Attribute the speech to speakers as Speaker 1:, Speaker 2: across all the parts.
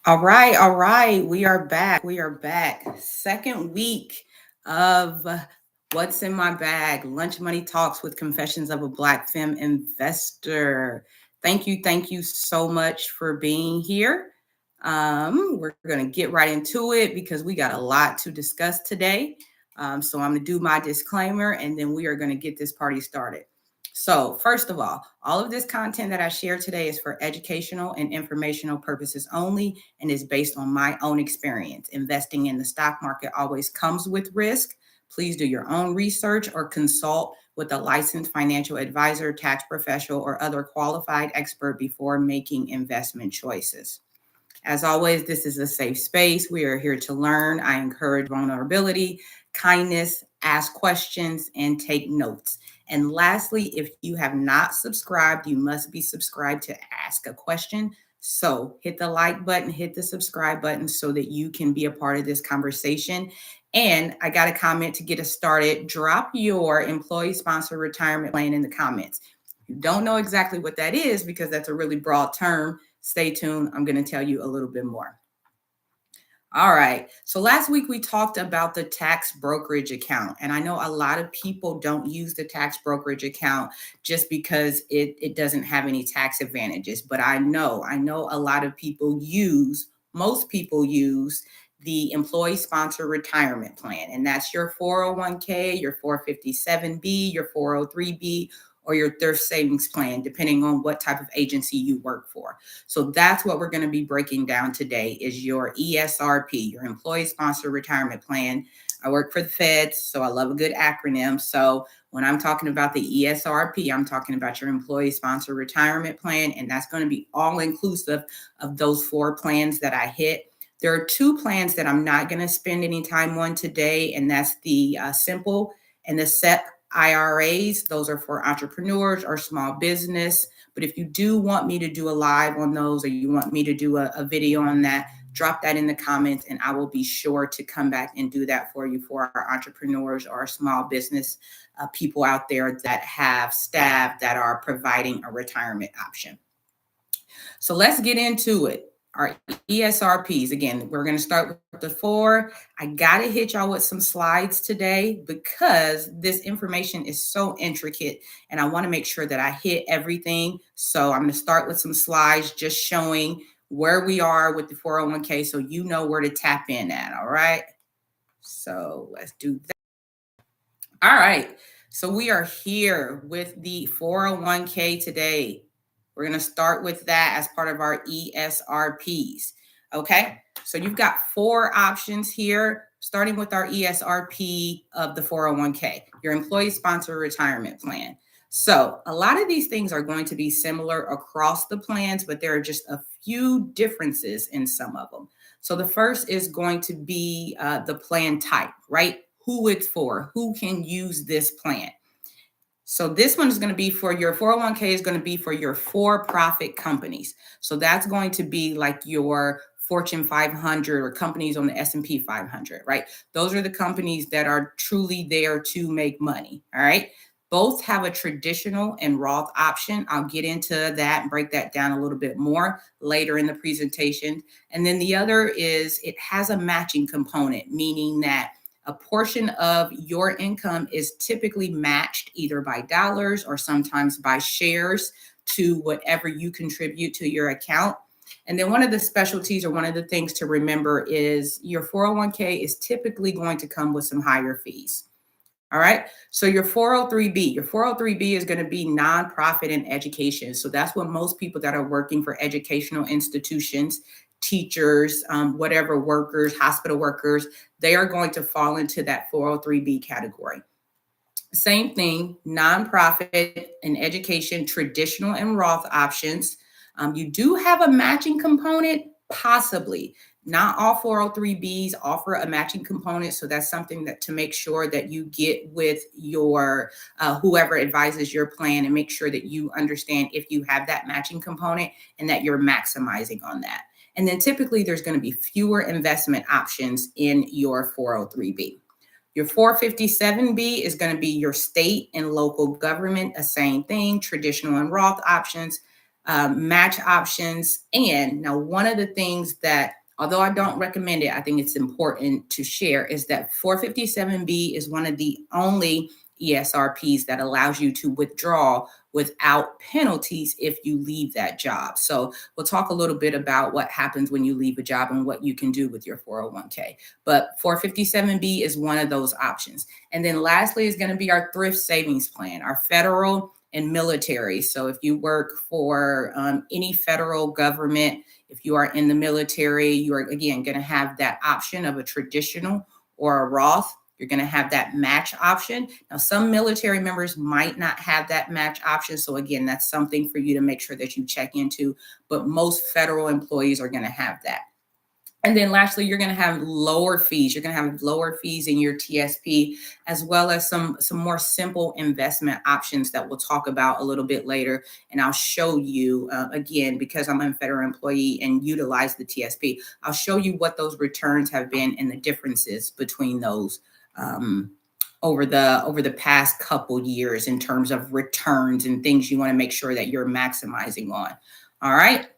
Speaker 1: All right. We are back. We are back. Second week of What's in My Bag? Lunch Money Talks with Confessions of a Black Femme Investor. Thank you so much for being here. We're going to get right into it because we got a lot to discuss today. So I'm going to do my disclaimer and then we are going to get this party started. So, first of all of this content that I share today is for educational and informational purposes only and is based on my own experience. Investing in the stock market always comes with risk. Please do your own research or consult with a licensed financial advisor, tax professional, or other qualified expert before making investment choices. As always, this is a safe space. We are here to learn. I encourage vulnerability, kindness, ask questions, and take notes. And lastly, if you have not subscribed, you must be subscribed to ask a question. So hit the like button, hit the subscribe button so that you can be a part of this conversation. And I got a comment to get us started. Drop your employee sponsored retirement plan in the comments. If you don't know exactly what that is, because that's a really broad term, stay tuned. I'm going to tell you a little bit more. All right. So last week we talked about the tax brokerage account. And I know a lot of people don't use the tax brokerage account just because it doesn't have any tax advantages. But I know a lot of people most people use the employee sponsored retirement plan. And that's your 401k, your 457B, your 403B, or your thrift savings plan, depending on what type of agency you work for. So that's what we're going to be breaking down today is your ESRP, your employee sponsored retirement plan. I work for the feds, so I love a good acronym. So when I'm talking about the ESRP, I'm talking about your employee sponsored retirement plan, and that's going to be all inclusive of those four plans that I hit. There are two plans that I'm not going to spend any time on today, and that's the simple and the SEP IRAs. Those are for entrepreneurs or small business. But if you do want me to do a live on those or you want me to do a video on that, drop that in the comments and I will be sure to come back and do that for you for our entrepreneurs or our small business people out there that have staff that are providing a retirement option. So let's get into it. Our ESRPs, again, we're going to start with the four. I got to hit y'all with some slides today because this information is so intricate and I want to make sure that I hit everything. So I'm going to start with some slides just showing where we are with the 401k so you know where to tap in at. All right. So let's do that. All right. So we are here with the 401k today. We're going to start with that as part of our ESRPs. Okay. So you've got four options here, starting with our ESRP of the 401k, your employee sponsored retirement plan. So a lot of these things are going to be similar across the plans, but there are just a few differences in some of them. So the first is going to be the plan type, right? Who it's for, who can use this plan. So this one is going to be for your 401k is going to be for your for-profit companies. So that's going to be like your Fortune 500 or companies on the S&P 500, right? Those are the companies that are truly there to make money, all right? Both have a traditional and Roth option. I'll get into that and break that down a little bit more later in the presentation. And then the other is it has a matching component, meaning that a portion of your income is typically matched either by dollars or sometimes by shares to whatever you contribute to your account. And then one of the specialties or one of the things to remember is your 401k is typically going to come with some higher fees. All right. So your 403B is going to be nonprofit and education. So that's what most people that are working for educational institutions, teachers, whatever workers, hospital workers, they are going to fall into that 403B category. Same thing, nonprofit and education, traditional and Roth options. You do have a matching component, possibly. Not all 403Bs offer a matching component, so that's something that to make sure that you get with your whoever advises your plan and make sure that you understand if you have that matching component and that you're maximizing on that. And then typically there's going to be fewer investment options in your 403B. Your 457B is going to be your state and local government, a same thing, traditional and Roth options. match options. And now, one of the things that, although I don't recommend it, I think it's important to share is that 457B is one of the only ESRPs that allows you to withdraw without penalties if you leave that job. So we'll talk a little bit about what happens when you leave a job and what you can do with your 401k. But 457B is one of those options. And then lastly is going to be our thrift savings plan, our federal and military. So if you work for any federal government, if you are in the military, you are again going to have that option of a traditional or a Roth. You're going to have that match option. Now, some military members might not have that match option. So again, that's something for you to make sure that you check into, but most federal employees are going to have that. And then lastly, you're going to have lower fees. You're going to have lower fees in your TSP, as well as some more simple investment options that we'll talk about a little bit later. And I'll show you, again, because I'm a federal employee and utilize the TSP, I'll show you what those returns have been and the differences between those over the past couple years in terms of returns and things you want to make sure that you're maximizing on. All right.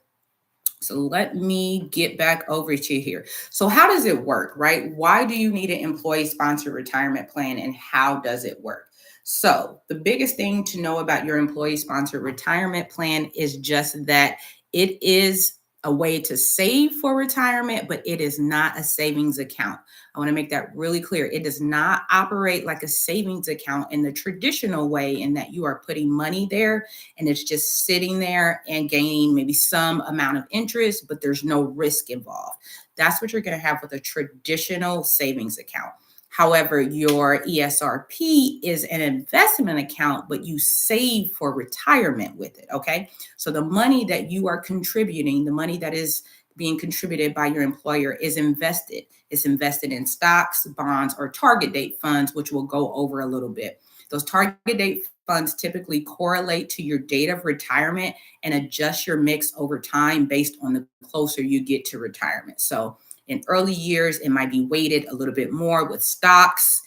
Speaker 1: So let me get back over to here. So how does it work, right? Why do you need an employee-sponsored retirement plan, and how does it work? So the biggest thing to know about your employee-sponsored retirement plan is just that it is a way to save for retirement, but it is not a savings account. I want to make that really clear. It does not operate like a savings account in the traditional way, in that you are putting money there and it's just sitting there and gaining maybe some amount of interest, but there's no risk involved. That's what you're going to have with a traditional savings account. However, your ESRP is an investment account, but you save for retirement with it. Okay. So the money that you are contributing, the money that is being contributed by your employer, is invested. It's invested in stocks, bonds, or target date funds, which we'll go over a little bit. Those target date funds typically correlate to your date of retirement and adjust your mix over time based on the closer you get to retirement. So in early years, it might be weighted a little bit more with stocks,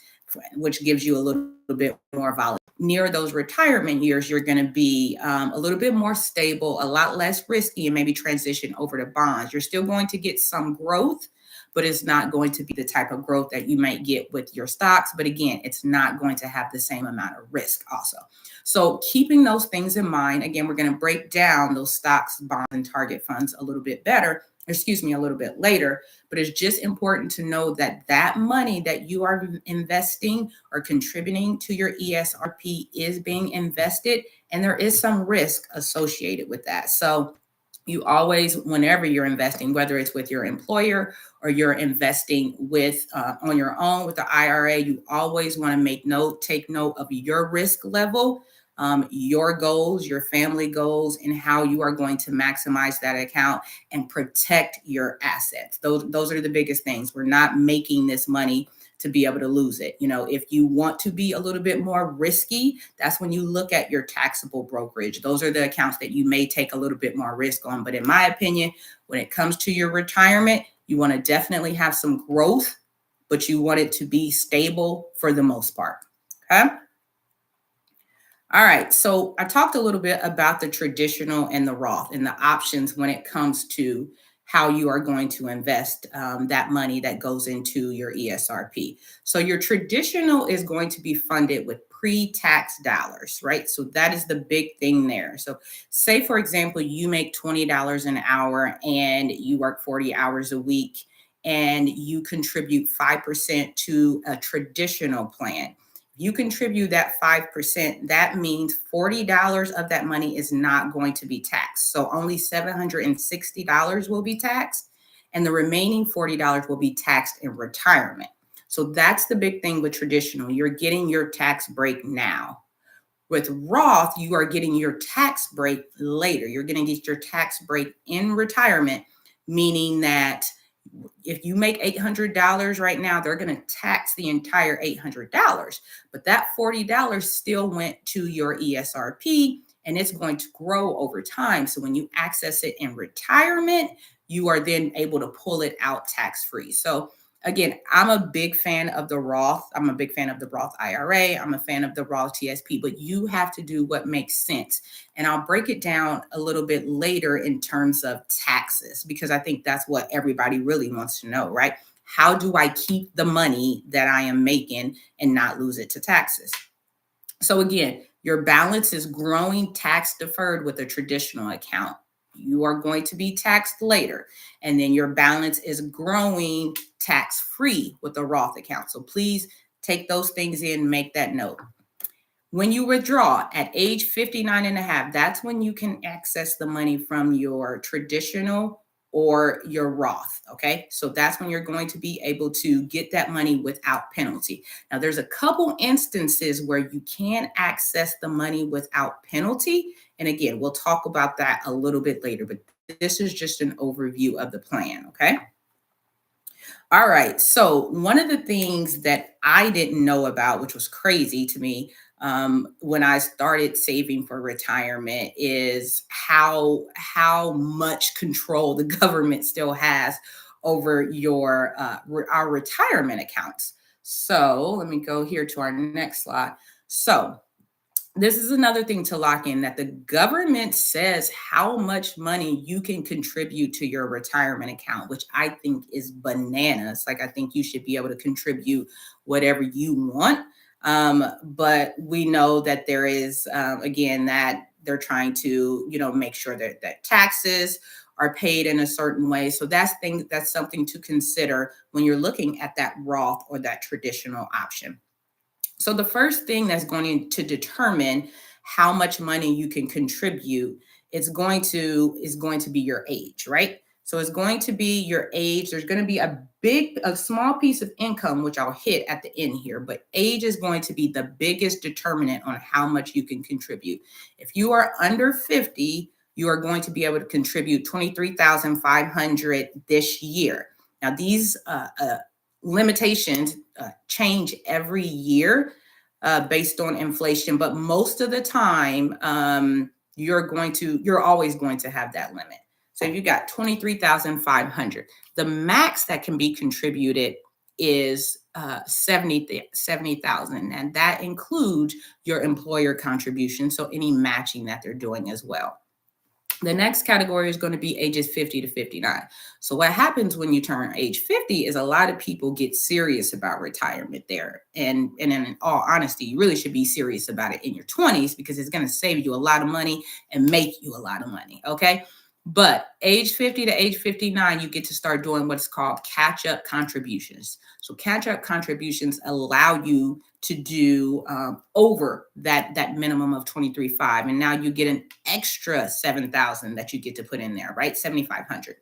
Speaker 1: which gives you a little bit more volatility. Near those retirement years, you're going to be a little bit more stable, a lot less risky, and maybe transition over to bonds. You're still going to get some growth, but it's not going to be the type of growth that you might get with your stocks. But again, it's not going to have the same amount of risk also. So keeping those things in mind, again, we're going to break down those stocks, bonds, and target funds a little bit a little bit later, but it's just important to know that that money that you are investing or contributing to your ESRP is being invested, and there is some risk associated with that. So you always, whenever you're investing, whether it's with your employer or you're investing with on your own with the IRA, you always want to take note of your risk level, your goals, your family goals, and how you are going to maximize that account and protect your assets. Those are the biggest things. We're not making this money to be able to lose it. If you want to be a little bit more risky, that's when you look at your taxable brokerage. Those are the accounts that you may take a little bit more risk on. But in my opinion, when it comes to your retirement, you want to definitely have some growth, but you want it to be stable for the most part. Okay. All right. So I talked a little bit about the traditional and the Roth and the options when it comes to how you are going to invest that money that goes into your ESRP. So your traditional is going to be funded with pre-tax dollars, right? So that is the big thing there. So say, for example, you make $20 an hour and you work 40 hours a week and you contribute 5% to a traditional plan. You contribute that 5%, that means $40 of that money is not going to be taxed. So only $760 will be taxed, and the remaining $40 will be taxed in retirement. So that's the big thing with traditional. You're getting your tax break now. With Roth, you are getting your tax break later. You're going to get your tax break in retirement, meaning that if you make $800 right now, they're going to tax the entire $800. But that $40 still went to your ESRP, and it's going to grow over time. So when you access it in retirement, you are then able to pull it out tax-free. So Again, I'm a big fan of the Roth. I'm a big fan of the Roth IRA. I'm a fan of the Roth TSP, but you have to do what makes sense. And I'll break it down a little bit later in terms of taxes, because I think that's what everybody really wants to know, right? How do I keep the money that I am making and not lose it to taxes? So again, your balance is growing tax deferred with a traditional account. You are going to be taxed later. And then your balance is growing tax free with a Roth account. So please take those things in, make that note. When you withdraw at age 59 and a half, that's when you can access the money from your traditional or your Roth. Okay. So that's when you're going to be able to get that money without penalty. Now, there's a couple instances where you can access the money without penalty. And again, we'll talk about that a little bit later, but this is just an overview of the plan. Okay. All right. So, one of the things that I didn't know about, which was crazy to me, when I started saving for retirement, is how much control the government still has over our retirement accounts. So, let me go here to our next slide. So, this is another thing to lock in, that the government says how much money you can contribute to your retirement account, which I think is bananas. Like, I think you should be able to contribute whatever you want. But we know that there is, again, that they're trying to, make sure that taxes are paid in a certain way. So that's something to consider when you're looking at that Roth or that traditional option. So the first thing that's going to determine how much money you can contribute is going to be your age, right? So it's going to be your age. There's going to be a small piece of income, which I'll hit at the end here, but age is going to be the biggest determinant on how much you can contribute. If you are under 50, you are going to be able to contribute 23,500 this year. Now, these limitations change every year based on inflation, but most of the time, you're always going to have that limit. So if you got 23,500, the max that can be contributed is 70,000, and that includes your employer contribution. So any matching that they're doing as well. The next category is going to be ages 50 to 59. So what happens when you turn age 50 is a lot of people get serious about retirement there. And in all honesty, you really should be serious about it in your 20s, because it's going to save you a lot of money and make you a lot of money. Okay. But age 50 to age 59, you get to start doing what's called catch-up contributions. So catch-up contributions allow you to do over that minimum of 23.5, and now you get an extra 7,000 that you get to put in there, right? 7,500,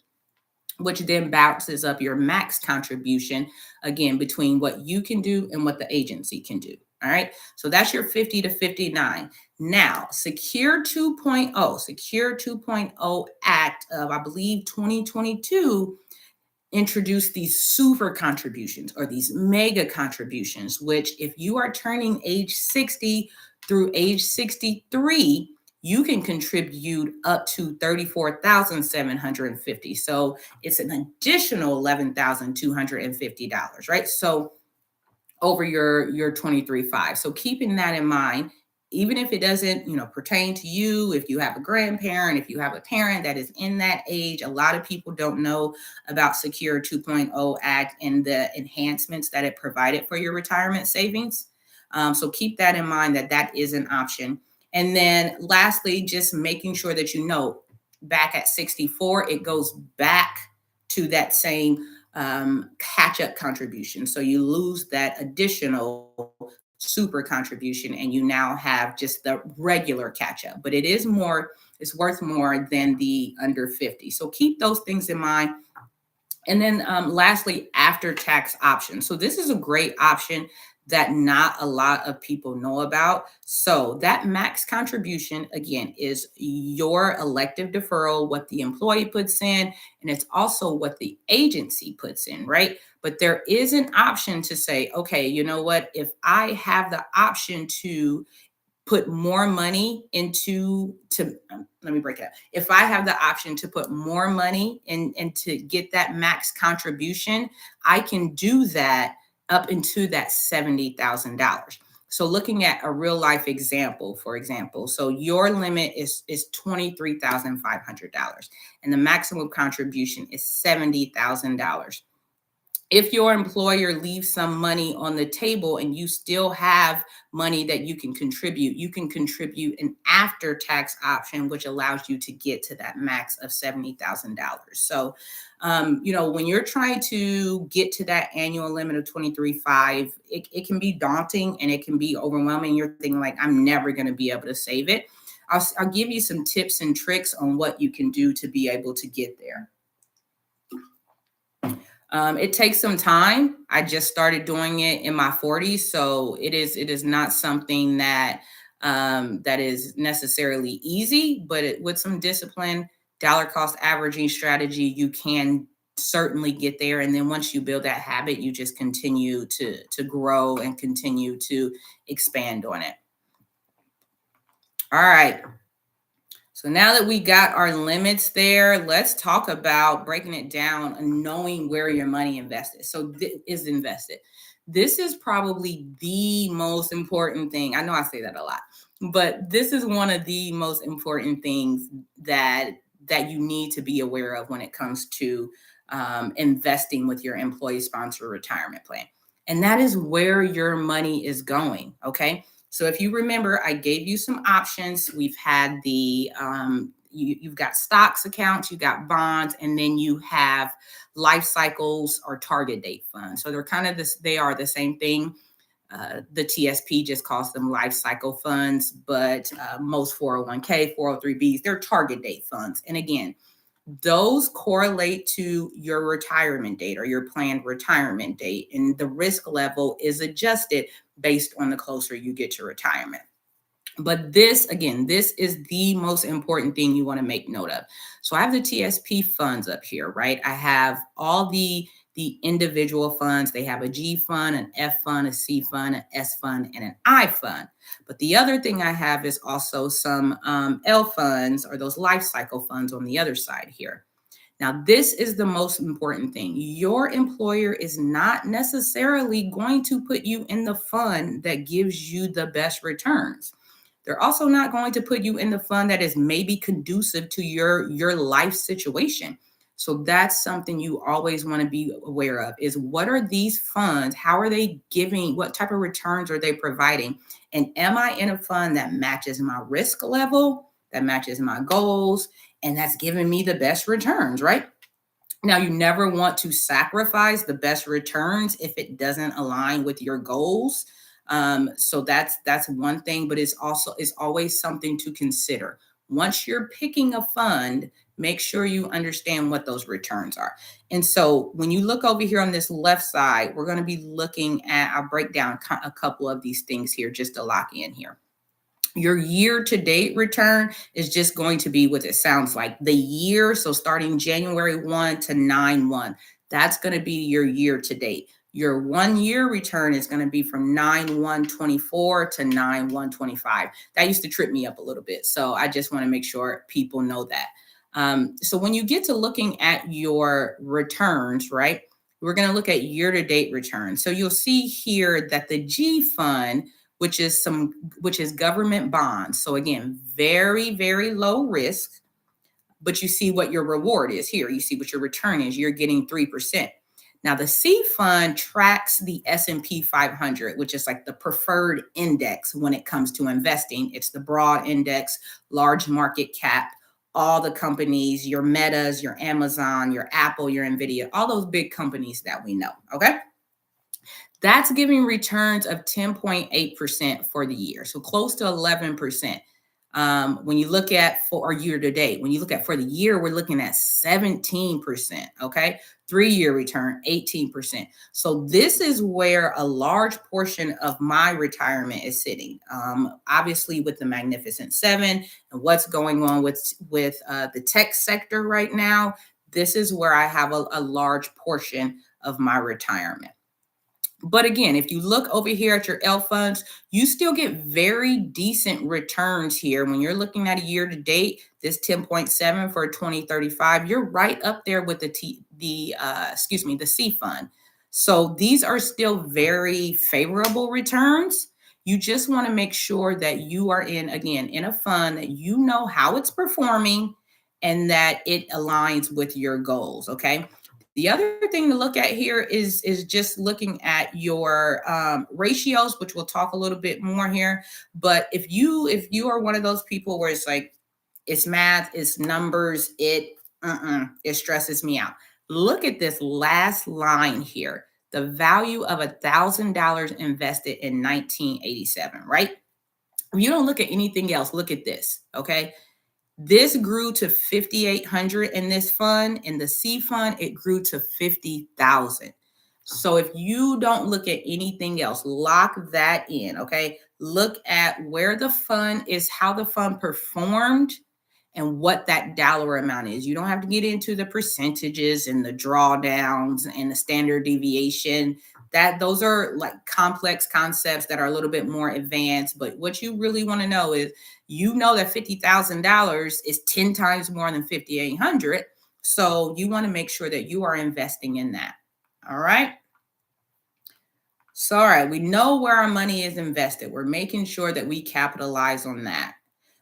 Speaker 1: which then bounces up your max contribution again between what you can do and what the agency can do. All right. So that's your 50 to 59. Now, Secure 2.0 Act of, I believe, 2022 introduced these super contributions or these mega contributions, which if you are turning age 60 through age 63, you can contribute up to 34,750. So it's an additional $11,250, right? So over your 23.5. So keeping that in mind, even if it doesn't, pertain to you, if you have a grandparent, if you have a parent that is in that age, a lot of people don't know about Secure 2.0 Act and the enhancements that it provided for your retirement savings. So keep that in mind, that is an option. And then lastly, just making sure that back at 64, it goes back to that same catch-up contribution. So you lose that additional super contribution and you now have just the regular catch-up. But it's worth more than the under 50. So keep those things in mind. And then lastly, after tax options. So this is a great option that not a lot of people know about. So that max contribution, again, is your elective deferral, what the employee puts in, and it's also what the agency puts in, right? But there is an option to say, okay, you know what? If I have the option to put more money into to let me break it up. If I have the option to put more money in and to get that max contribution, I can do that up into that $70,000. So looking at a real life example, for example, so your limit is $23,500 and the maximum contribution is $70,000. If your employer leaves some money on the table and you still have money that you can contribute an after tax option, which allows you to get to that max of $70,000. So, when you're trying to get to that annual limit of 23.5, it can be daunting and it can be overwhelming. You're thinking like, I'm never going to be able to save it. I'll give you some tips and tricks on what you can do to be able to get there. It takes some time. I just started doing it in my 40s, so it is not something that that is necessarily easy, but with some discipline, dollar cost averaging strategy, you can certainly get there. And then once you build that habit, you just continue to grow and continue to expand on it. All right. So now that we got our limits there, let's talk about breaking it down and knowing where your money invested. So is invested. This is probably the most important thing. I know I say that a lot, but this is one of the most important things that you need to be aware of when it comes to investing with your employee sponsor retirement plan. And that is where your money is going. Okay. So if you remember, I gave you some options. We've had the you've got stocks accounts, you got bonds, and then you have life cycles or target date funds. So they're kind of this. They are the same thing. The TSP just calls them life cycle funds, but most 401k, 403bs, they're target date funds. And again, those correlate to your retirement date or your planned retirement date, and the risk level is adjusted based on the closer you get to retirement. But this is the most important thing you want to make note of. So I have the TSP funds up here, right? I have all the individual funds. They have a G fund, an F fund, a C fund, an S fund, and an I fund. But the other thing I have is also some L funds, or those life cycle funds, on the other side here. Now, this is the most important thing. Your employer is not necessarily going to put you in the fund that gives you the best returns. They're also not going to put you in the fund that is maybe conducive to your life situation. So that's something you always want to be aware of, is what are these funds? How are they giving? What type of returns are they providing? And am I in a fund that matches my risk level, that matches my goals, and that's giving me the best returns, right? Now, you never want to sacrifice the best returns if it doesn't align with your goals. So that's one thing, but it's always something to consider. Once you're picking a fund, make sure you understand what those returns are. And so when you look over here on this left side, we're going to be looking at, I'll break down a couple of these things here just to lock in here. Your year-to-date return is just going to be what it sounds like. The year, so starting January 1 to 9/1, that's going to be your year-to-date. Your 1 year return is going to be from 9/1/24 to 9/1/25. That used to trip me up a little bit. So I just want to make sure people know that. So when you get to looking at your returns, right, we're going to look at year-to-date returns. So you'll see here that the G fund, which is government bonds. So again, very, very low risk, but you see what your reward is here. You see what your return is. You're getting 3%. Now the C fund tracks the S&P 500, which is like the preferred index when it comes to investing. It's the broad index, large market cap, all the companies, your Metas, your Amazon, your Apple, your Nvidia, all those big companies that we know, okay? That's giving returns of 10.8% for the year, so close to 11%. When you look at for year to date, when you look at for the year, we're looking at 17%. Okay, 3-year return, 18%. So this is where a large portion of my retirement is sitting. Obviously, with the Magnificent Seven and what's going on with the tech sector right now, this is where I have a large portion of my retirement. But again, if you look over here at your L funds, you still get very decent returns here. When you're looking at a year to date, this 10.7 for 2035, you're right up there with the C fund. So these are still very favorable returns. You just want to make sure that you are in a fund that you know how it's performing and that it aligns with your goals. Okay. The other thing to look at here is just looking at your ratios, which we'll talk a little bit more here. But if you are one of those people where it's like it's math, it's numbers, it stresses me out. Look at this last line here. The value of $1,000 invested in 1987, right? If you don't look at anything else, look at this. Okay, this grew to 5,800 in this fund. In the C fund, it grew to 50,000. So if you don't look at anything else, lock that in, okay? Look at where the fund is, how the fund performed, and what that dollar amount is. You don't have to get into the percentages and the drawdowns and the standard deviation. That those are like complex concepts that are a little bit more advanced. But what you really want to know is, you know that $50,000 is 10 times more than 5,800. So you want to make sure that you are investing in that. All right. So, all right, we know where our money is invested. We're making sure that we capitalize on that.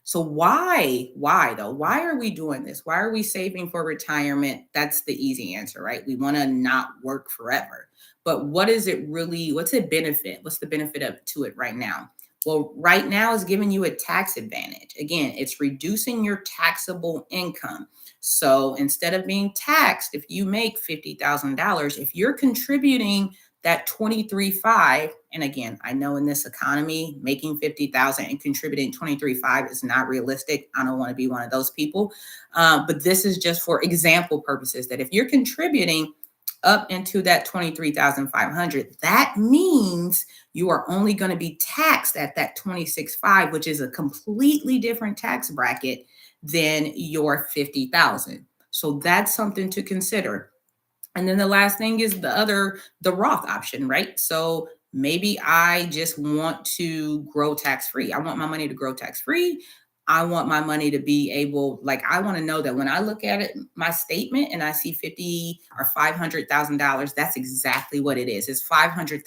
Speaker 1: So why though? Why are we doing this? Why are we saving for retirement? That's the easy answer, right? We want to not work forever. But what is it really? What's it benefit? What's the benefit of to it right now? Well, right now is giving you a tax advantage. Again, it's reducing your taxable income. So instead of being taxed, if you make $50,000, if you're contributing that 23.5, and again, I know in this economy making 50,000 and contributing 23.5 is not realistic. I don't want to be one of those people. But this is just for example purposes, that if you're contributing up into that 23,500, that means you are only going to be taxed at that 26.5, which is a completely different tax bracket than your 50,000. So that's something to consider. And then the last thing is the Roth option, right? So maybe I just want to grow tax free. I want my money to grow tax free. I want my money to be able, like, I want to know that when I look at it, my statement, and I see 50 or $500,000, that's exactly what it is. It's $500,000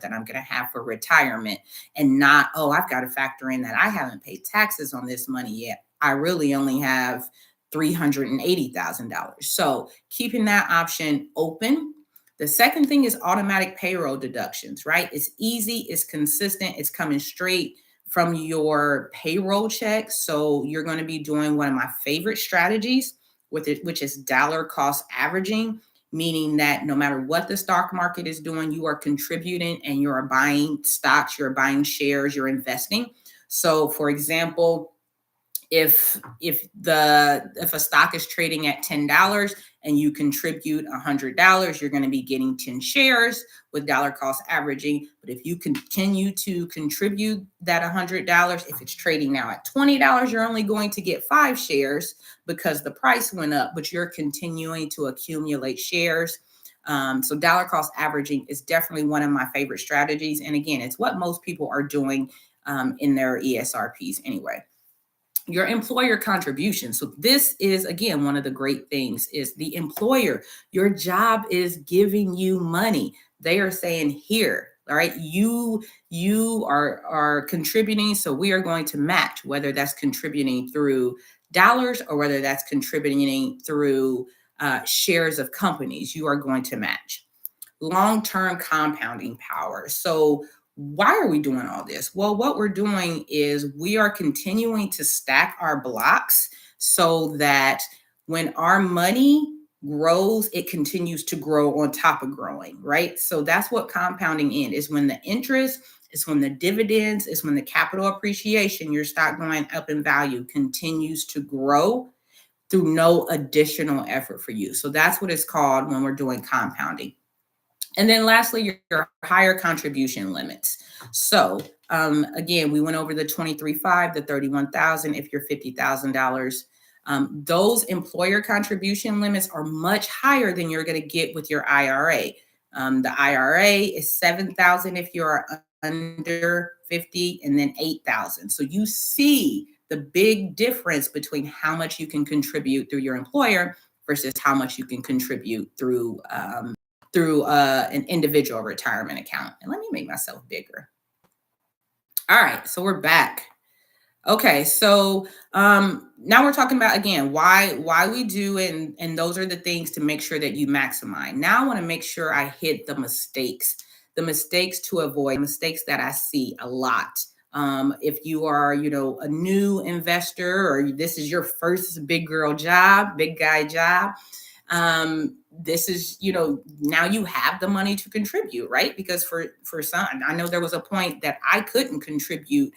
Speaker 1: that I'm going to have for retirement, and not, oh, I've got to factor in that I haven't paid taxes on this money yet. I really only have $380,000. So keeping that option open. The second thing is automatic payroll deductions, right? It's easy, it's consistent, it's coming straight from your payroll check. So you're going to be doing one of my favorite strategies with it, which is dollar cost averaging, meaning that no matter what the stock market is doing, you are contributing and you're buying stocks, you're buying shares, you're investing. So for example, if a stock is trading at $10 and you contribute $100, you're going to be getting 10 shares with dollar cost averaging. But if you continue to contribute that $100, if it's trading now at $20, you're only going to get 5 shares because the price went up, but you're continuing to accumulate shares. So dollar cost averaging is definitely one of my favorite strategies. And again, it's what most people are doing in their ESRPs anyway. Your employer contribution. So this is, again, one of the great things is the employer. Your job is giving you money. They are saying, here, all right, you are contributing, so we are going to match, whether that's contributing through dollars or whether that's contributing through shares of companies. You are going to match. Long-term compounding power. So why are we doing all this? Well, what we're doing is we are continuing to stack our blocks so that when our money grows, it continues to grow on top of growing, right? So that's what compounding is when the interest, it's when the dividends, it's when the capital appreciation, your stock going up in value continues to grow through no additional effort for you. So that's what it's called when we're doing compounding. And then lastly, your higher contribution limits. So again, we went over the 23.5, the 31,000 if you're $50,000. Those employer contribution limits are much higher than you're going to get with your IRA. The IRA is 7,000 if you're under 50, and then 8,000. So you see the big difference between how much you can contribute through your employer versus how much you can contribute through an individual retirement account. And let me make myself bigger. All right, so we're back. Okay, so now we're talking about again why we do it, and those are the things to make sure that you maximize. Now I want to make sure I hit the mistakes to avoid, mistakes that I see a lot. If you are, a new investor, or this is your first big girl job, big guy job, this is, now you have the money to contribute, right? Because for some, I know there was a point that I couldn't contribute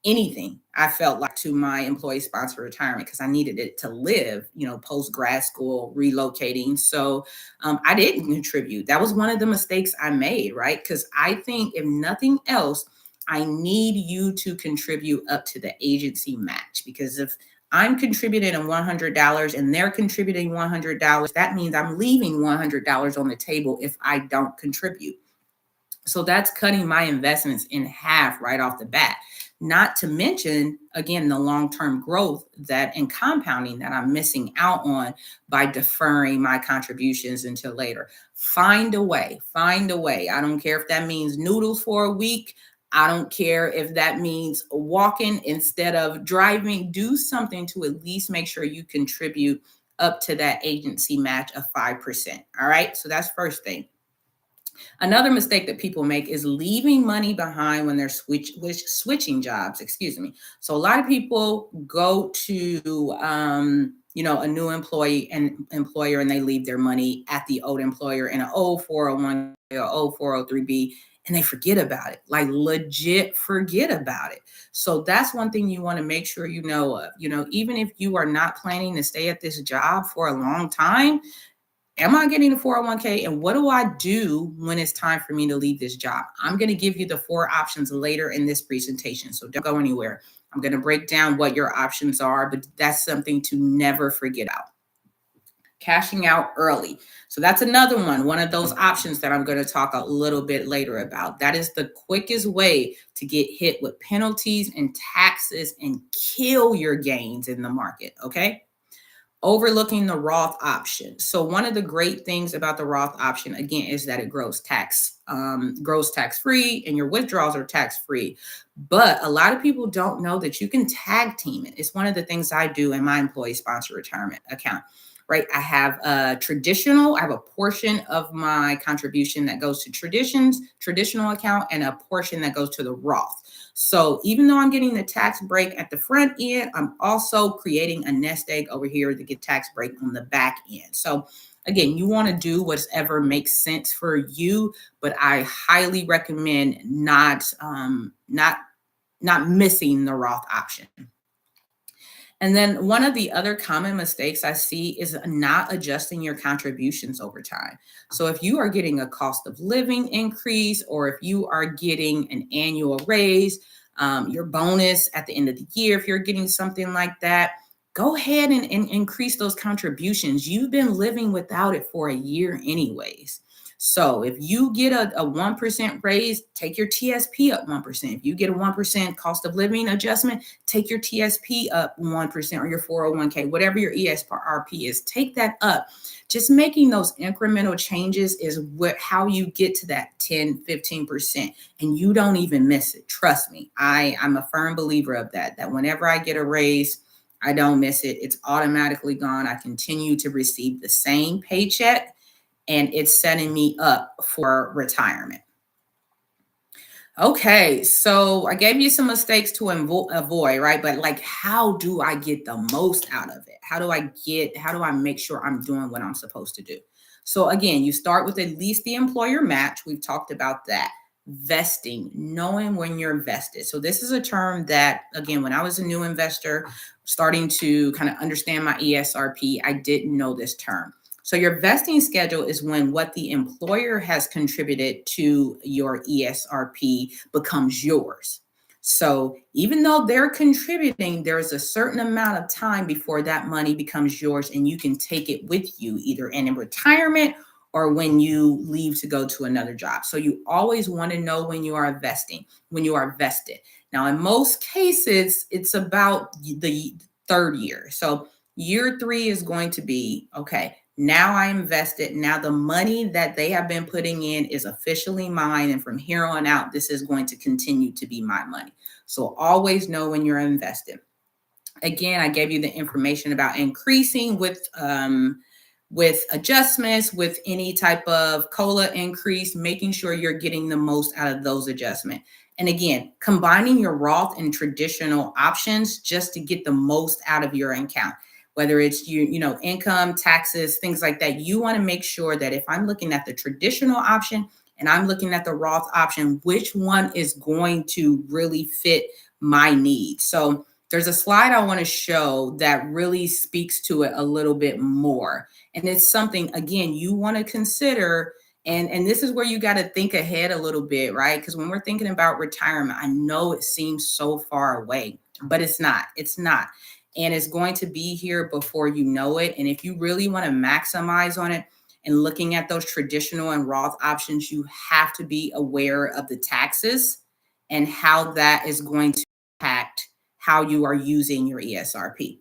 Speaker 1: anything, I felt like, to my employee sponsor retirement, because I needed it to live, post grad school, relocating. So I didn't contribute. That was one of the mistakes I made, right? Because I think, if nothing else, I need you to contribute up to the agency match. Because if I'm contributing $100 and they're contributing $100, that means I'm leaving $100 on the table if I don't contribute. So that's cutting my investments in half right off the bat. Not to mention, again, the long-term growth that and compounding that I'm missing out on by deferring my contributions until later. Find a way, find a way. I don't care if that means noodles for a week. I don't care if that means walking instead of driving. Do something to at least make sure you contribute up to that agency match of 5%. All right. So that's first thing. Another mistake that people make is leaving money behind when they're switching jobs. Excuse me. So a lot of people go to a new employer, and they leave their money at the old employer in an old 401 or old 403b, and they forget about it. Like, legit forget about it. So that's one thing you want to make sure you know of. Even if you are not planning to stay at this job for a long time, am I getting a 401k? And what do I do when it's time for me to leave this job? I'm going to give you the 4 options later in this presentation, so don't go anywhere. I'm going to break down what your options are, but that's something to never forget about. Cashing out early. So that's another one of those options that I'm going to talk a little bit later about. That is the quickest way to get hit with penalties and taxes and kill your gains in the market, okay? Overlooking the Roth option. So one of the great things about the Roth option, again, is that it grows tax-free, and your withdrawals are tax-free. But a lot of people don't know that you can tag team it. It's one of the things I do in my employee sponsor retirement account, right? I have a portion of my contribution that goes to traditional account, and a portion that goes to the Roth. So even though I'm getting the tax break at the front end, I'm also creating a nest egg over here to get tax break on the back end. So again, you want to do whatever makes sense for you, but I highly recommend not missing the Roth option. And then one of the other common mistakes I see is not adjusting your contributions over time. So if you are getting a cost of living increase, or if you are getting an annual raise, your bonus at the end of the year, if you're getting something like that, go ahead and increase those contributions. You've been living without it for a year anyways. So if you get a 1% raise, take your TSP up 1%. If you get a 1% cost of living adjustment, take your TSP up 1%, or your 401k, whatever your ESRP is, take that up. Just making those incremental changes is how you get to that 10, 15%, and you don't even miss it. Trust me, I'm a firm believer of that whenever I get a raise, I don't miss it. It's automatically gone. I continue to receive the same paycheck, and it's setting me up for retirement. Okay, so I gave you some mistakes to avoid, right? But like, how do I get the most out of it? How do I make sure I'm doing what I'm supposed to do? So again, you start with at least the employer match. We've talked about that. Vesting, knowing when you're vested. So this is a term that, again, when I was a new investor, starting to kind of understand my ESRP, I didn't know this term. So your vesting schedule is when what the employer has contributed to your ESRP becomes yours. So even though they're contributing, there's a certain amount of time before that money becomes yours, and you can take it with you either in retirement or when you leave to go to another job. So you always want to know when you are investing, when you are vested. Now, in most cases, it's about the third year. So year 3 is going to be, okay, now I invested. Now the money that they have been putting in is officially mine. And from here on out, this is going to continue to be my money. So always know when you're invested. Again, I gave you the information about increasing with adjustments, with any type of COLA increase, making sure you're getting the most out of those adjustments. And again, combining your Roth and traditional options just to get the most out of your account, whether it's income, taxes, things like that. You want to make sure that if I'm looking at the traditional option and I'm looking at the Roth option, which one is going to really fit my needs. So there's a slide I want to show that really speaks to it a little bit more. And it's something, again, you want to consider. And this is where you got to think ahead a little bit, right? Because when we're thinking about retirement, I know it seems so far away, but it's not. It's not. And it's going to be here before you know it. And if you really want to maximize on it and looking at those traditional and Roth options, you have to be aware of the taxes and how that is going to impact how you are using your ESRP.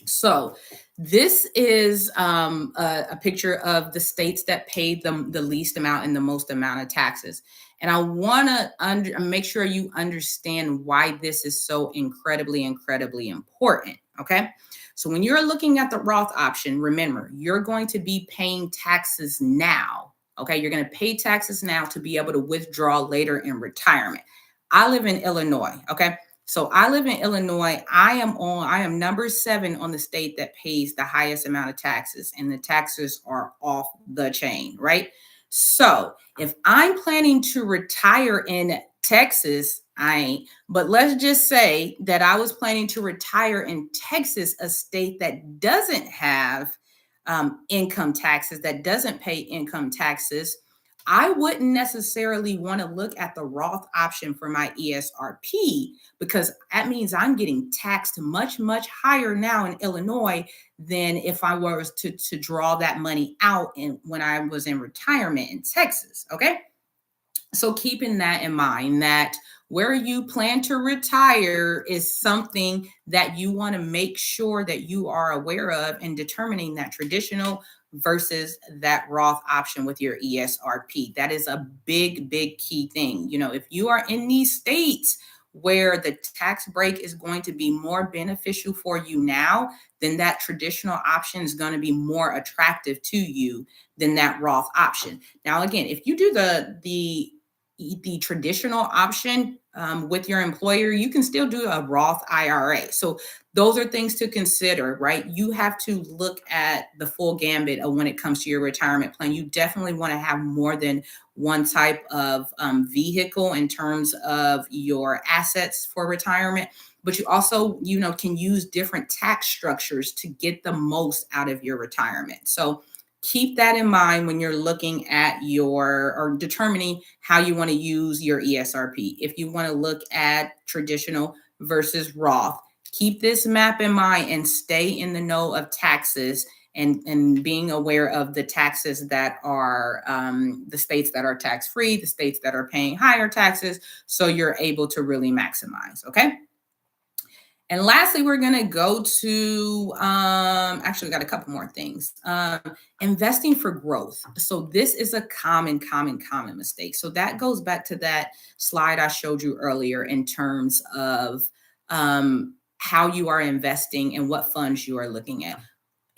Speaker 1: So this is a picture of the states that paid the least amount and the most amount of taxes. And I want to make sure you understand why this is so incredibly important. Okay. So when you're looking at the Roth option, remember, you're going to be paying taxes now. Okay. You're going to pay taxes now to be able to withdraw later in retirement. I live in Illinois. Okay. So I live in Illinois. I am number 7 on the state that pays the highest amount of taxes, and the taxes are off the chain, right? So if I'm planning to retire in Texas, I ain't. But let's just say that I was planning to retire in Texas, a state that doesn't have income taxes, that doesn't pay income taxes. I wouldn't necessarily want to look at the Roth option for my ESRP because that means I'm getting taxed much, much higher now in Illinois than if I was to draw that money out when I was in retirement in Texas. Okay. So keeping that in mind, that where you plan to retire is something that you want to make sure that you are aware of, and determining that traditional versus that Roth option with your ESRP. That is a big, big key thing. If you are in these states where the tax break is going to be more beneficial for you now, then that traditional option is going to be more attractive to you than that Roth option. Now, again, if you do the traditional option with your employer, you can still do a Roth IRA. So those are things to consider, right? You have to look at the full gambit of when it comes to your retirement plan. You definitely want to have more than one type of vehicle in terms of your assets for retirement. But you also, can use different tax structures to get the most out of your retirement. So keep that in mind when you're looking at or determining how you want to use your ESRP. If you want to look at traditional versus Roth, keep this map in mind and stay in the know of taxes and being aware of the taxes that are the states that are tax-free, the states that are paying higher taxes, so you're able to really maximize. Okay. And lastly, we're going to go to, actually, we got a couple more things. Investing for growth. So this is a common mistake. So that goes back to that slide I showed you earlier in terms of how you are investing and what funds you are looking at.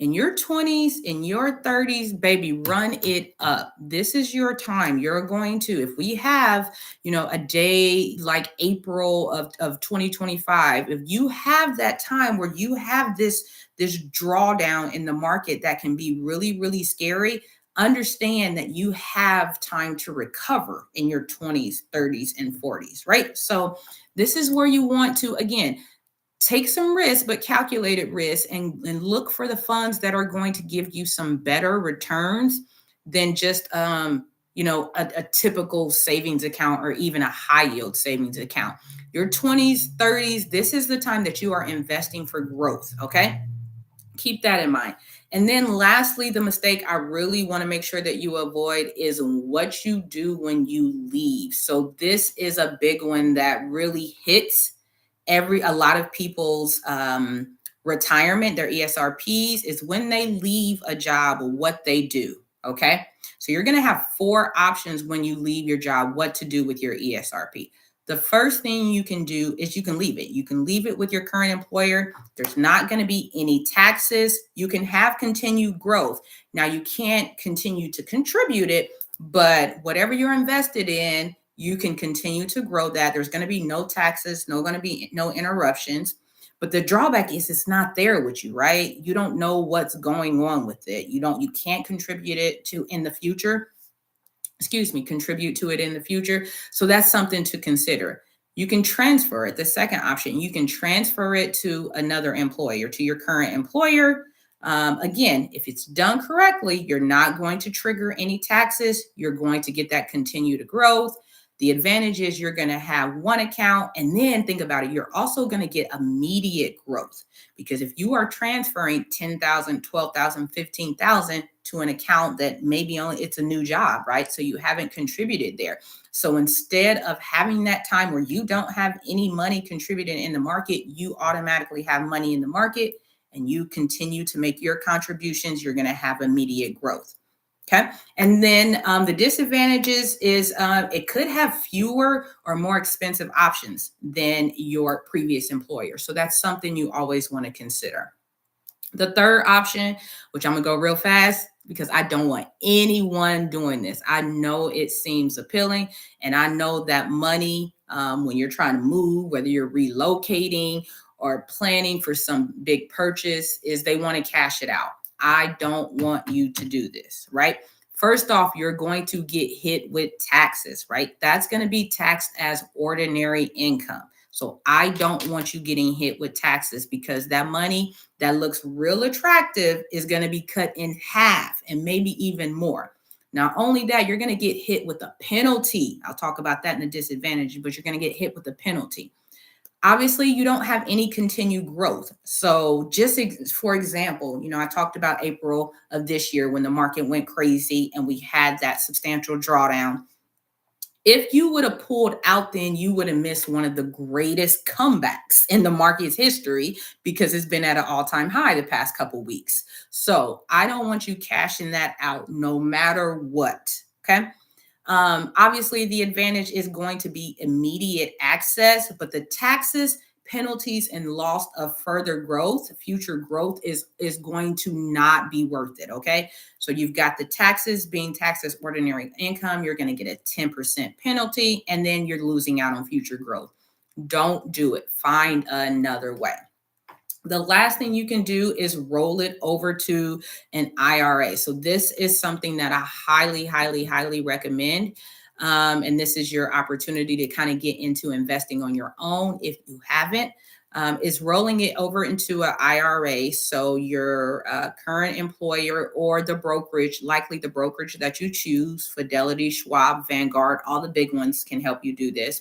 Speaker 1: In your 20s, in your 30s, baby, run it up. This is your time. You're going to, if we have, a day like April of 2025, if you have that time where you have this drawdown in the market that can be really, really scary, understand that you have time to recover in your 20s, 30s, and 40s, right? So this is where you want to, again, take some risk, but calculated risk, and look for the funds that are going to give you some better returns than just, a typical savings account or even a high yield savings account. Your 20s, 30s, this is the time that you are investing for growth. Okay. Keep that in mind. And then lastly, the mistake I really want to make sure that you avoid is what you do when you leave. So this is a big one that really hits a lot of people's retirement, their ESRPs, is when they leave a job, what they do. Okay. So you're going to have four options when you leave your job, what to do with your ESRP. The first thing you can do is you can leave it. You can leave it with your current employer. There's not going to be any taxes. You can have continued growth. Now, you can't continue to contribute it, but whatever you're invested in, you can continue to grow that. There's going to be no taxes, going to be no interruptions. But the drawback is it's not there with you, right? You don't know what's going on with it. You can't contribute it to in the future. Contribute to it in the future. So that's something to consider. You can transfer it. The second option, you can transfer it to another employer, to your current employer. Again, if it's done correctly, you're not going to trigger any taxes. You're going to get that continued growth. The advantage is you're going to have one account, and then think about it. You're also going to get immediate growth, because if you are transferring 10,000, 12,000, 15,000 to an account that maybe only it's a new job, right? So you haven't contributed there. So instead of having that time where you don't have any money contributed in the market, you automatically have money in the market and you continue to make your contributions, you're going to have immediate growth. Okay. And then the disadvantages is it could have fewer or more expensive options than your previous employer. So that's something you always want to consider. The third option, which I'm going to go real fast because I don't want anyone doing this. I know it seems appealing, and I know that money, when you're trying to move, whether you're relocating or planning for some big purchase, is they want to cash it out. I don't want you to do this, right? First off, you're going to get hit with taxes, right? That's going to be taxed as ordinary income. So I don't want you getting hit with taxes, because that money that looks real attractive is going to be cut in half and maybe even more. Not only that, you're going to get hit with a penalty. I'll talk about that in the disadvantage, but you're going to get hit with a penalty. Obviously, you don't have any continued growth. So just for example, I talked about April of this year when the market went crazy and we had that substantial drawdown. If you would have pulled out then, you would have missed one of the greatest comebacks in the market's history, because it's been at an all-time high the past couple weeks. So I don't want you cashing that out no matter what. Okay. Obviously, the advantage is going to be immediate access, but the taxes, penalties, and loss of further growth, future growth, is going to not be worth it. Okay. So you've got the taxes being taxed as ordinary income. You're going to get a 10% penalty, and then you're losing out on future growth. Don't do it. Find another way. The last thing you can do is roll it over to an IRA. So this is something that I highly, highly, highly recommend. And this is your opportunity to kind of get into investing on your own if you haven't. Is rolling it over into an IRA. So your current employer or the brokerage, likely the brokerage that you choose, Fidelity, Schwab, Vanguard, all the big ones can help you do this.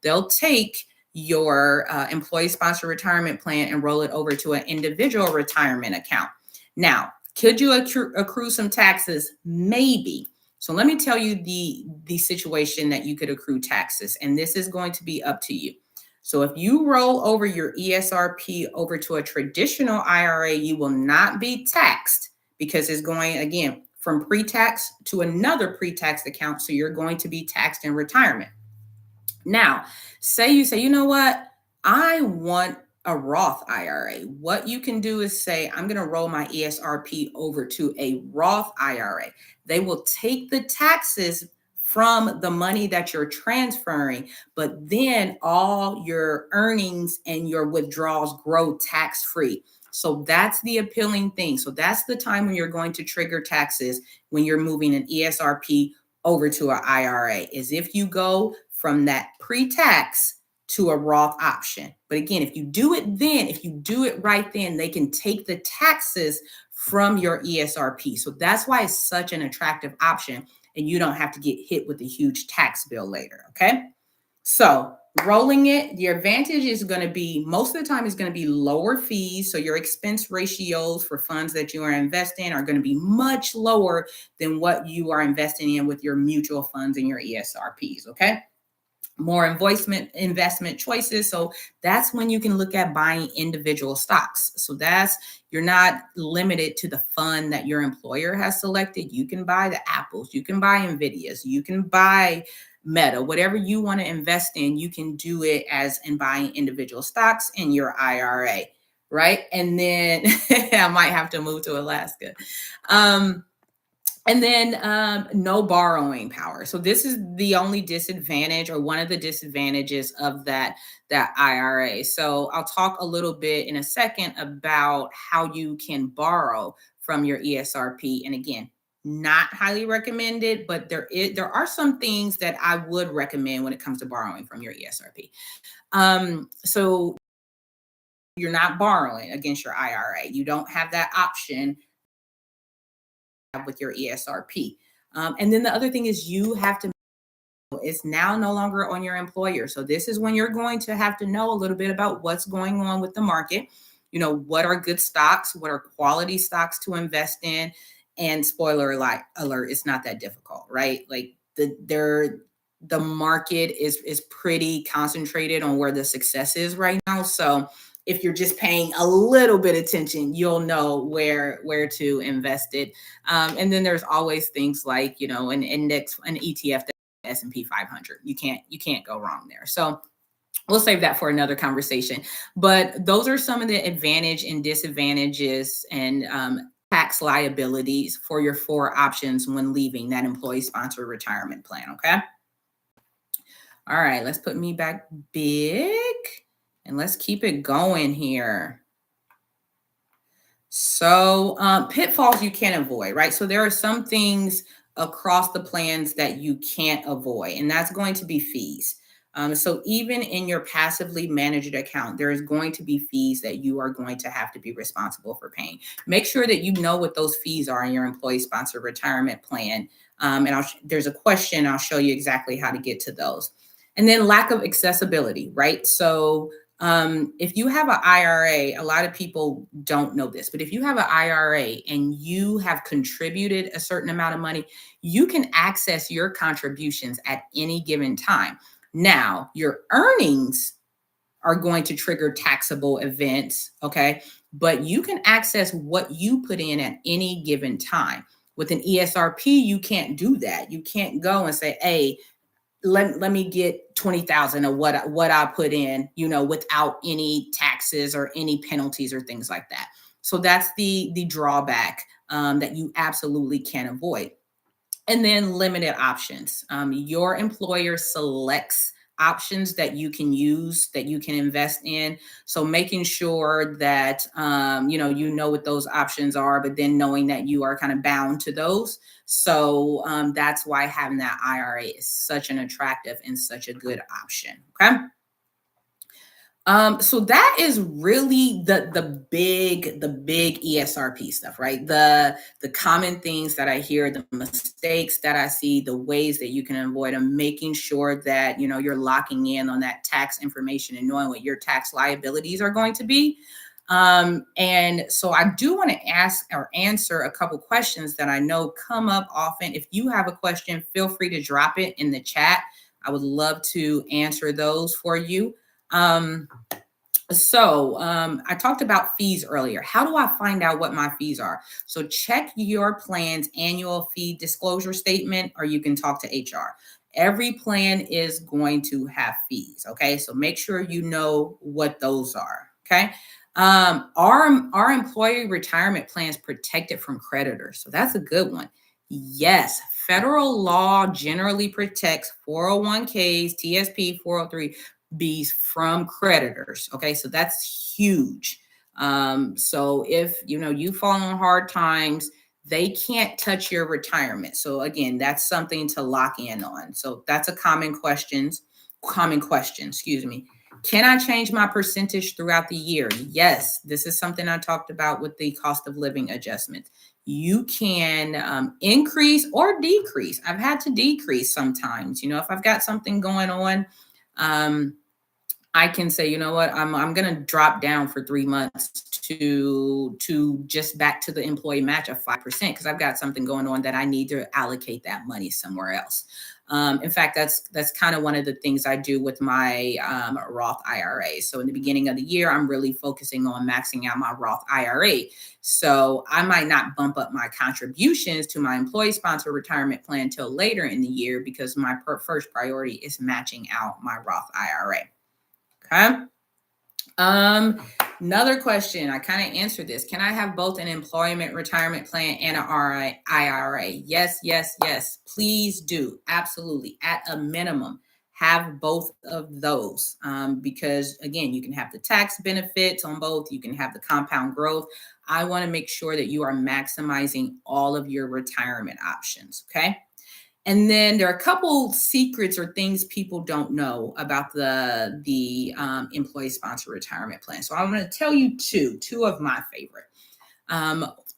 Speaker 1: They'll take your employee sponsored retirement plan and roll it over to an individual retirement account. Now, could you accrue some taxes? Maybe. So let me tell you the situation that you could accrue taxes, and this is going to be up to you. So if you roll over your ESRP over to a traditional IRA, you will not be taxed, because it's going, again, from pre-tax to another pre-tax account. So you're going to be taxed in retirement. Now, say you say, you know what? I want a Roth IRA. What you can do is say, I'm going to roll my ESRP over to a Roth IRA. They will take the taxes from the money that you're transferring, but then all your earnings and your withdrawals grow tax-free. So that's the appealing thing. So that's the time when you're going to trigger taxes when you're moving an ESRP over to an IRA, is if you go from that pre-tax to a Roth option. But again, if you do it right then, they can take the taxes from your ESRP. So that's why it's such an attractive option, and you don't have to get hit with a huge tax bill later. Okay. So Rolling it, your advantage is going to be most of the time is going to be lower fees. So your expense ratios for funds that you are investing in are going to be much lower than what you are investing in with your mutual funds and your ESRPs. Okay. More investment choices. So that's when you can look at buying individual stocks. So you're not limited to the fund that your employer has selected. You can buy the Apples, you can buy Nvidias, you can buy Meta, whatever you want to invest in, you can do it as in buying individual stocks in your IRA, right? And then I might have to move to Alaska. And then no borrowing power. So this is the only disadvantage or one of the disadvantages of that IRA. So I'll talk a little bit in a second about how you can borrow from your ESRP. And again, not highly recommended, but there are some things that I would recommend when it comes to borrowing from your ESRP. So you're not borrowing against your IRA. You don't have that option with your ESRP. And then the other thing is you have to, it's now no longer on your employer. So this is when you're going to have to know a little bit about what's going on with the market. You know, what are good stocks? What are quality stocks to invest in? And spoiler alert, it's not that difficult, right? Like the market is pretty concentrated on where the success is right now. So if you're just paying a little bit of attention, you'll know where to invest it. And then there's always things like, you know, an index, an ETF, that S&P 500. You can't go wrong there. So we'll save that for another conversation. But those are some of the advantage and disadvantages and tax liabilities for your 4 options when leaving that employee sponsored retirement plan. Okay. All right, let's put me back big and let's keep it going here. So pitfalls you can't avoid, right? So there are some things across the plans that you can't avoid, and that's going to be fees. So even in your passively managed account, there is going to be fees that you are going to have to be responsible for paying. Make sure that you know what those fees are in your employee sponsored retirement plan. And there's a question, I'll show you exactly how to get to those. And then lack of accessibility, right? So if you have an IRA, a lot of people don't know this, but if you have an IRA and you have contributed a certain amount of money, you can access your contributions at any given time. Now, your earnings are going to trigger taxable events, okay? But you can access what you put in at any given time. With an ESRP, you can't do that. You can't go and say, hey, let me get 20,000 of what I put in, you know, without any taxes or any penalties or things like that. So that's the drawback that you absolutely can't avoid. And then limited options. Your employer selects options that you can use, that you can invest in. So making sure that you know what those options are, but then knowing that you are kind of bound to those. So that's why having that IRA is such an attractive and such a good option. Okay. So that is really the big ESRP stuff, right? The common things that I hear, the mistakes that I see, the ways that you can avoid them, making sure that you know you're locking in on that tax information and knowing what your tax liabilities are going to be. And so I do want to ask or answer a couple questions that I know come up often. If you have a question, feel free to drop it in the chat. I would love to answer those for you. I talked about fees earlier. How do I find out what my fees are? So check your plan's annual fee disclosure statement, or you can talk to HR. Every plan is going to have fees. Okay. So make sure you know what those are. Okay. Our employee retirement plans protected from creditors. So that's a good one. Yes. Federal law generally protects 401ks, TSP, 403Bs from creditors. Okay, so that's huge. So if you fall on hard times, they can't touch your retirement. So again, that's something to lock in on. So that's a common question, excuse me. Can I change my percentage throughout the year? Yes, this is something I talked about with the cost of living adjustments. You can increase or decrease. I've had to decrease sometimes. You know, if I've got something going on, I can say, you know what, I'm gonna drop down for 3 months to just back to the employee match of 5% because I've got something going on that I need to allocate that money somewhere else. In fact, that's kind of one of the things I do with my Roth IRA. So in the beginning of the year, I'm really focusing on maxing out my Roth IRA. So I might not bump up my contributions to my employee sponsored retirement plan till later in the year because my first priority is matching out my Roth IRA. Okay. Um, Another question. I kind of answered this. Can I have both an employment retirement plan and an IRA? Yes, yes, yes. Please do. Absolutely. At a minimum, have both of those because, again, you can have the tax benefits on both, you can have the compound growth. I want to make sure that you are maximizing all of your retirement options. Okay. And then there are a couple secrets or things people don't know about the employee sponsored retirement plan. So I'm going to tell you two of my favorite.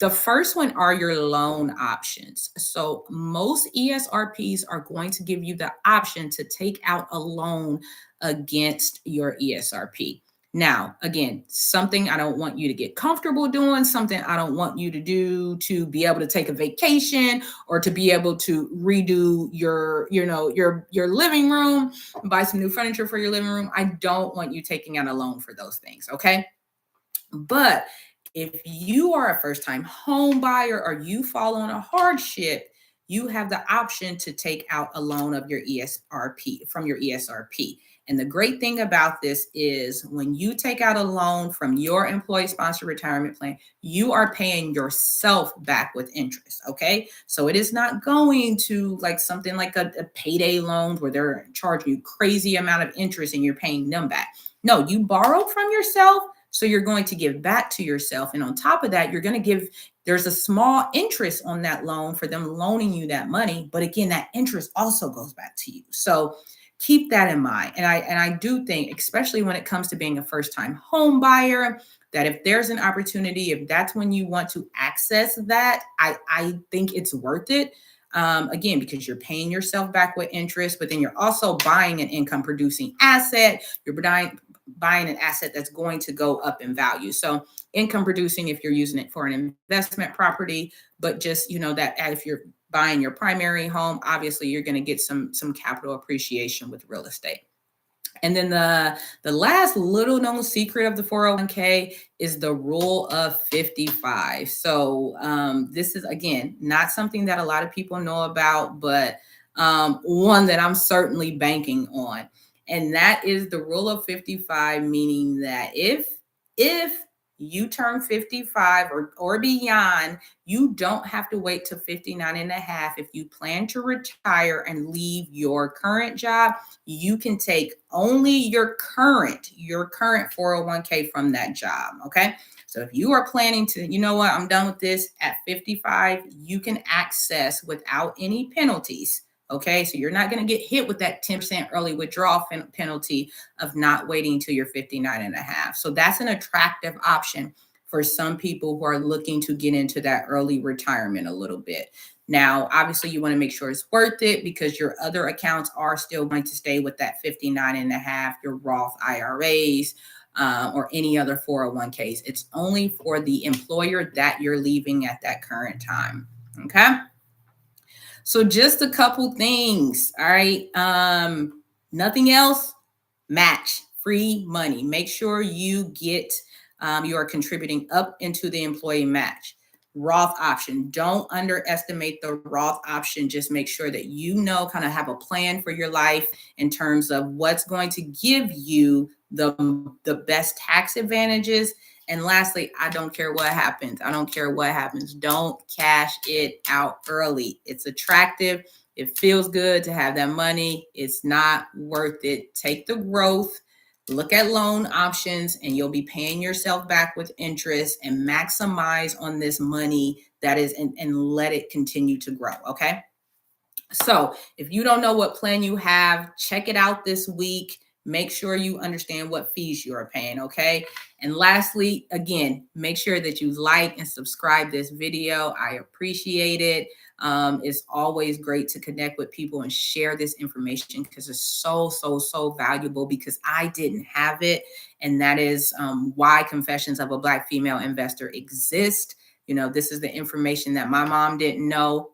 Speaker 1: The first one are your loan options. So most ESRPs are going to give you the option to take out a loan against your ESRP. Now, again, something I don't want you to get comfortable doing, something I don't want you to do to be able to take a vacation or to be able to redo your living room, buy some new furniture for your living room. I don't want you taking out a loan for those things, okay? But if you are a first time home buyer or you fall on a hardship, you have the option to take out a loan of your ESRP from your ESRP. And the great thing about this is when you take out a loan from your employee sponsored retirement plan, you are paying yourself back with interest. Okay. So it is not going to like something like a payday loan where they're charging you crazy amount of interest and you're paying them back. No, you borrowed from yourself. So you're going to give back to yourself. And on top of that, you're going to there's a small interest on that loan for them loaning you that money. But again, that interest also goes back to you. So keep that in mind. And I do think, especially when it comes to being a first time home buyer, that if there's an opportunity, if that's when you want to access that, I think it's worth it. Again, because you're paying yourself back with interest, but then you're also buying an income producing asset. You're buying an asset that's going to go up in value. So income producing if you're using it for an investment property, but just that if you're buying your primary home, obviously you're going to get some capital appreciation with real estate. And then the last little known secret of the 401k is the rule of 55. So this is again not something that a lot of people know about, but one that I'm certainly banking on. And that is the rule of 55, meaning that if you turn 55 or beyond, you don't have to wait till 59 and a half. If you plan to retire and leave your current job, you can take only your current 401k from that job. Okay. So if you are planning to, you know what, I'm done with this at 55, you can access without any penalties. Okay. So you're not going to get hit with that 10% early withdrawal penalty of not waiting until you're 59 and a half. So that's an attractive option for some people who are looking to get into that early retirement a little bit. Now, obviously, you want to make sure it's worth it because your other accounts are still going to stay with that 59 and a half, your Roth IRAs, or any other 401ks. It's only for the employer that you're leaving at that current time. Okay. So just a couple things. All right. Nothing else. Match free money. Make sure you get you are contributing up into the employee match. Roth option. Don't underestimate the Roth option. Just make sure that kind of have a plan for your life in terms of what's going to give you the best tax advantages. And lastly, I don't care what happens. I don't care what happens. Don't cash it out early. It's attractive. It feels good to have that money. It's not worth it. Take the growth, look at loan options, and you'll be paying yourself back with interest and maximize on this money that is and let it continue to grow. Okay. So if you don't know what plan you have, check it out this week. make sure you understand what fees you are paying, okay? And lastly, again, make sure that you like and subscribe this video. I appreciate it. It's always great to connect with people and share this information because it's so valuable, because I didn't have it. And that is why Confessions of a Black Female Investor exist. You know, this is the information that my mom didn't know.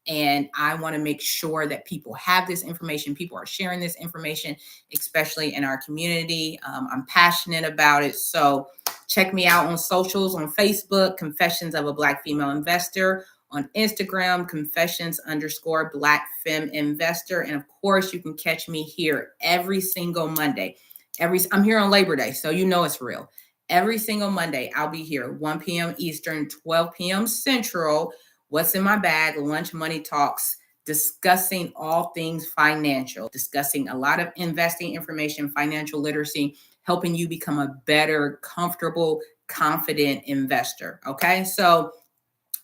Speaker 1: And I want to make sure that people have this information. People are sharing this information, especially in our community. I'm passionate about it. So check me out on socials, on Facebook, Confessions of a Black Female Investor, on Instagram, Confessions_Black Femme Investor. And of course, you can catch me here every single Monday. I'm here on Labor Day, so you know it's real. Every single Monday, I'll be here, 1 p.m. Eastern, 12 p.m. Central. What's in my bag? Lunch Money Talks, discussing all things financial, discussing a lot of investing information, financial literacy, helping you become a better, comfortable, confident investor. Okay, so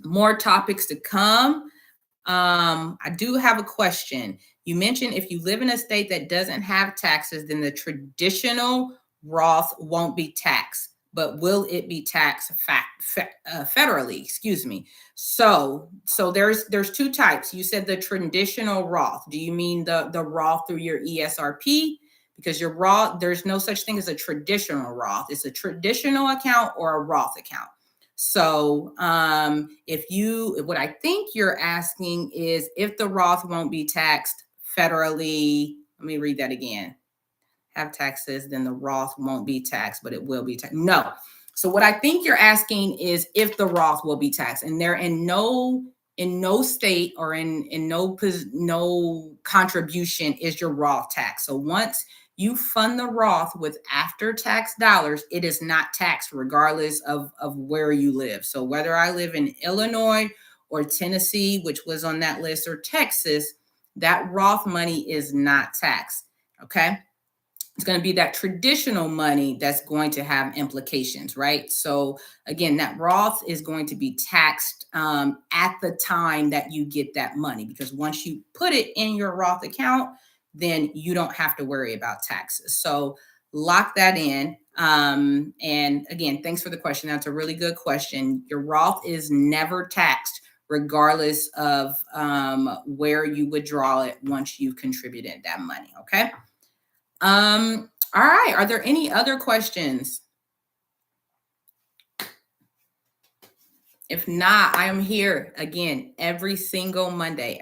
Speaker 1: more topics to come. I do have a question. You mentioned if you live in a state that doesn't have taxes, then the traditional Roth won't be taxed, but will it be taxed federally? Excuse me. So there's two types. You said the traditional Roth. Do you mean the Roth through your ESRP? Because your Roth, there's no such thing as a traditional Roth. It's a traditional account or a Roth account. So what I think you're asking is if the Roth won't be taxed federally. Let me read that again. Have taxes, then the Roth won't be taxed, but it will be taxed. No. So what I think you're asking is if the Roth will be taxed, and they're in no state or in no contribution is your Roth tax. So once you fund the Roth with after-tax dollars, it is not taxed regardless of where you live. So whether I live in Illinois or Tennessee, which was on that list, or Texas, that Roth money is not taxed, okay? It's going to be that traditional money that's going to have implications, right? So again, that Roth is going to be taxed at the time that you get that money, because once you put it in your Roth account, then you don't have to worry about taxes. So lock that in. And again, thanks for the question. That's a really good question. Your Roth is never taxed regardless of where you withdraw it once you've contributed that money, okay? All right. Are there any other questions? If not, I am here again every single Monday,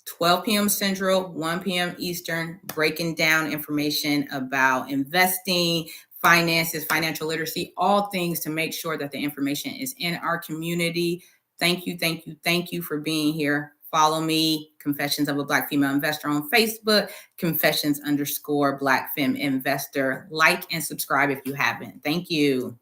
Speaker 1: 12 p.m. Central, 1 p.m. Eastern, breaking down information about investing, finances, financial literacy, all things to make sure that the information is in our community. Thank you for being here. Follow me, Confessions of a Black Female Investor on Facebook, Confessions_Black Femme Investor. Like and subscribe if you haven't. Thank you.